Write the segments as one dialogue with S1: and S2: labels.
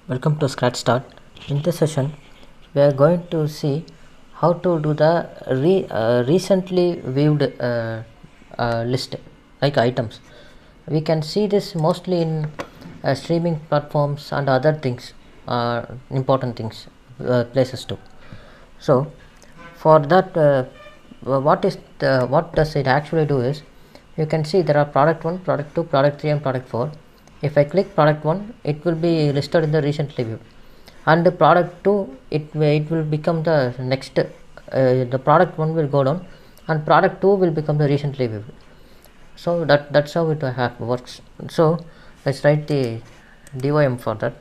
S1: Welcome to ScratchStart. In this session, we are going to see how to do the recently viewed list, like items. We can see this mostly in streaming platforms and other things, important things, places too. So, for that, what does it actually do is, you can see there are product 1, product 2, product 3 and product 4. If I click product 1, it will be listed in the recently viewed, and the product 2, it will become the next, the product 1 will go down and product 2 will become the recently viewed. So that's how it works. So let's write the DOM for that.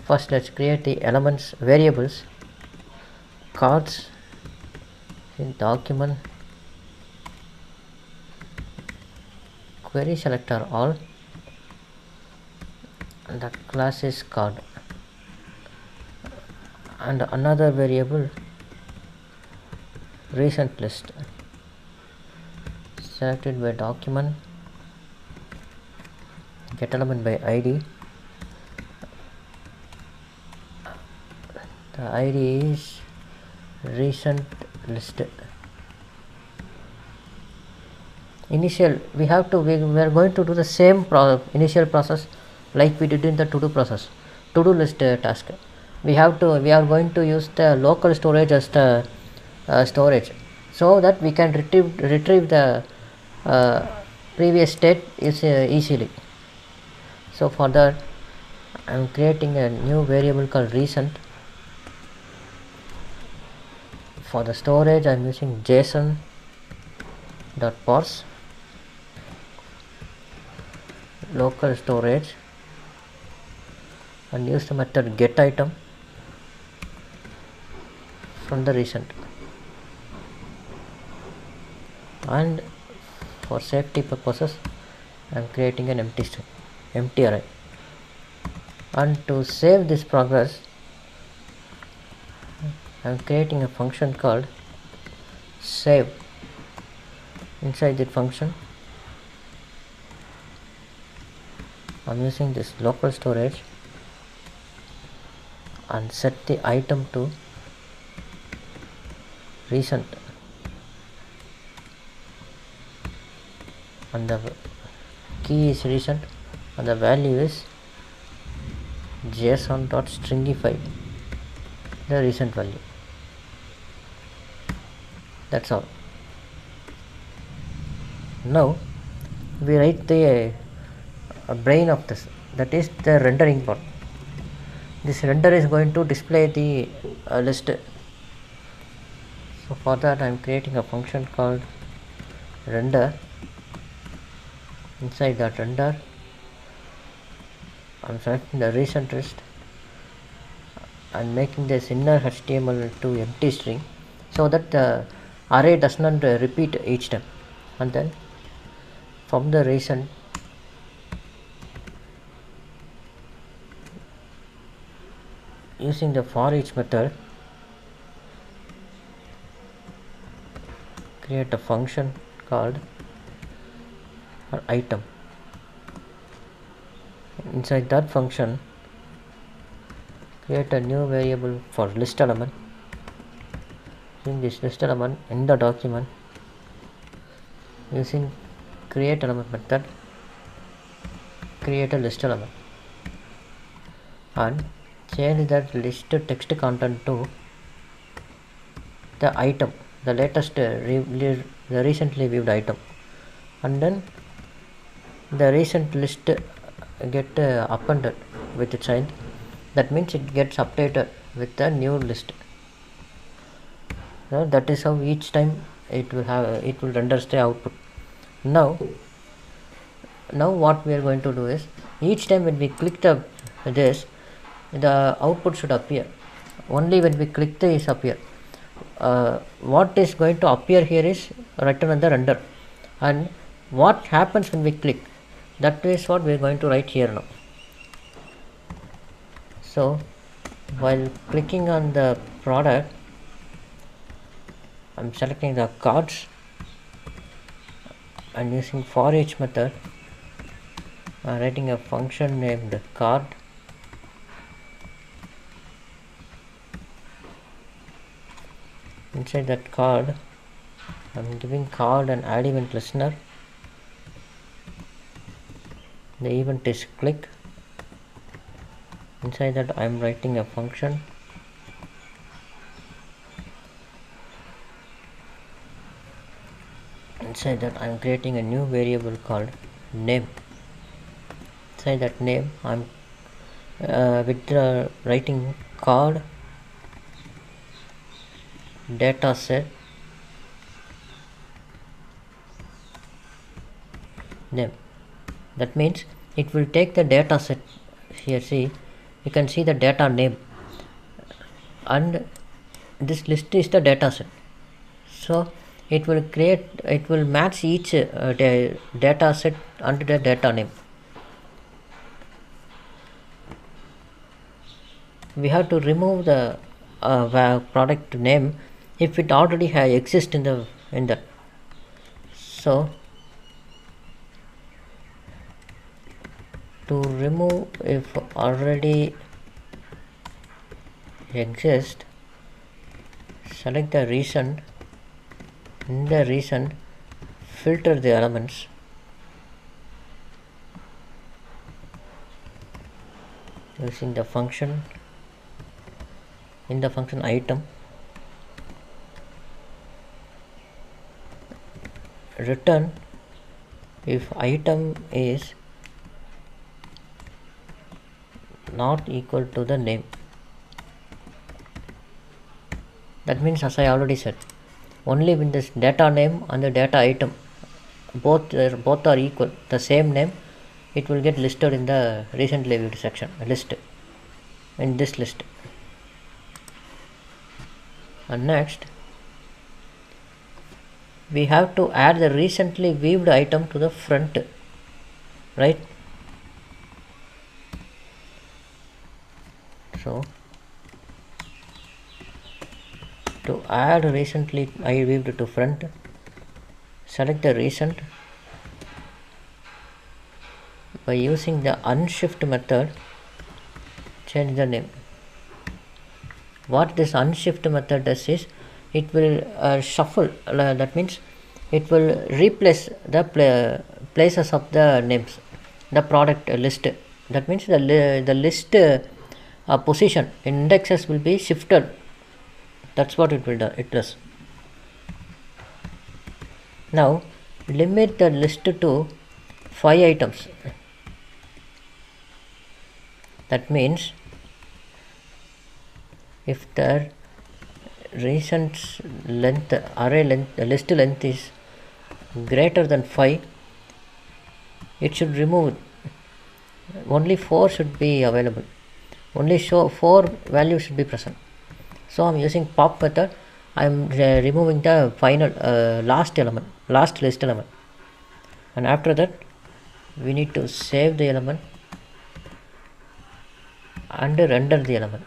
S1: First let's create the elements variables, cards in document, query selector all, and the class is card, and another variable recent list, selected by document, get element by id, the id is recent list. Initial, we are going to do the same initial process like we did in the to-do process, to-do list task. We are going to use the local storage as the storage, so that we can retrieve the previous state easily. So for that, I am creating a new variable called recent. For the storage, I am using json.parse local storage and use the method get item from the recent. And for safety purposes, I am creating an empty string, empty array. And to save this progress, I am creating a function called save. Inside that function, I am using this local storage and set the item to recent, and the key is recent and the value is json.stringify the recent value. That's all. Now we write the brain of this, that is the rendering part. This render is going to display the list. So for that I am creating a function called render. Inside that render, I am selecting the recent list and making this inner HTML to empty string, so that the array does not repeat each time. And then from the recent, using the for each method, create a function called item. Inside that function, create a new variable for list element. Using this list element in the document, using create element method, create a list element and change that list text content to the item, the latest the recently viewed item, and then the recent list get appended with a child. That means it gets updated with the new list. So that is how each time it will render the output. Now what we are going to do is, each time when we click the output should appear. Only when we click this appear. What is going to appear here is written on the render, and what happens when we click, that is what we are going to write here now. So while clicking on the product, I am selecting the cards and using for each method, writing a function named card inside that card I'm giving card and add event listener. The event is click. Inside that I'm writing a function. Inside that I'm creating a new variable called name. Inside that name I'm writing card data set name. That means it will take the data set. Here see, you can see the data name, and this list is the data set. So it will match each data set under the data name. We have to remove the product name if it already exists in that. So to remove if already exists, select the recent. In the recent, filter the elements. Using the function. In the function item, return if item is not equal to the name. That means, as I already said, only when this data name and the data item both are equal, the same name, it will get listed in the recently viewed section list, in this list. And next we have to add the recently viewed item to the front, right? So to add recently viewed to front, select the recent. By using the unshift method, change the name. What this unshift method does is, it will shuffle, that means it will replace the places of the names, the product list. That means the list position indexes will be shifted. That's what it will do. It does. Now limit the list to 5 items. That means if the recent length, array length, list length is greater than 5, it should remove. Only 4 should be available. Only 4 values should be present. So I'm using pop method. I'm removing the final last list element, and after that we need to save the element and render the element.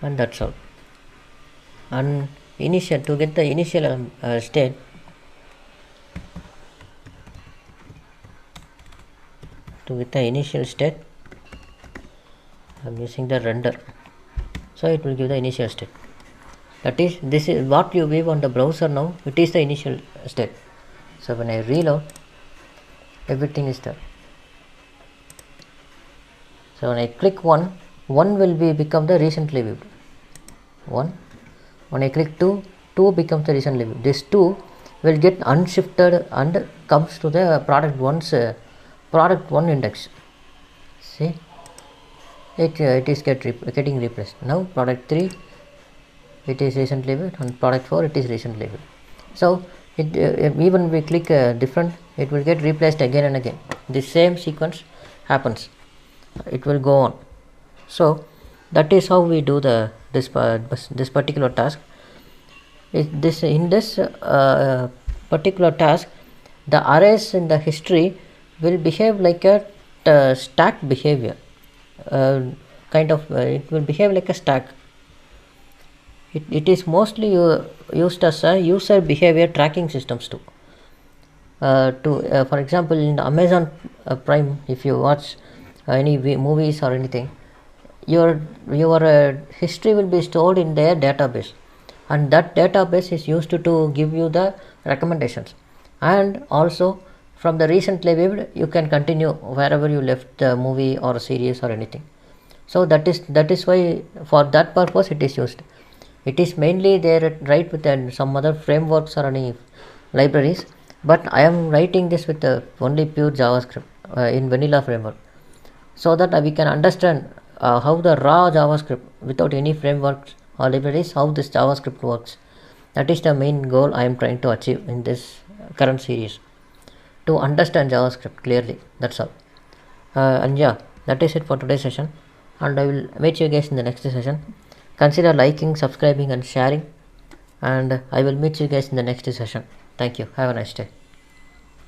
S1: And that's all. And to get the initial state, I'm using the render, so it will give the initial state. That is, this is what you view on the browser now. It is the initial state. So when I reload, everything is there. So when I click 1 will become the recently viewed 1. When I click 2 becomes the recently viewed. This 2 will get unshifted and comes to the product 1 index. See, it is getting replaced. Now product 3, it is recently viewed, and product 4, it is recently viewed. So it even we click different, it will get replaced again and again. The same sequence happens. It will go on. So that is how we do this particular task. In this particular task, the arrays in the history will behave like a stack behavior. It will behave like a stack. It is mostly used as a user behavior tracking systems too. For example, in Amazon Prime, if you watch any movies or anything, your history will be stored in their database, and that database is used to give you the recommendations. And also from the recently viewed, you can continue wherever you left the movie or series or anything. So that is why for that purpose it is used. It is mainly there right with some other frameworks or any libraries, but I am writing this with only pure JavaScript in vanilla framework, so that we can understand how the raw JavaScript without any frameworks or libraries, how this JavaScript works. That is the main goal I am trying to achieve in this current series, to understand JavaScript clearly. That's all. And yeah, that is it for today's session, and I will meet you guys in the next session. Consider liking, subscribing and sharing, and I will meet you guys in the next session. Thank you. Have a nice day.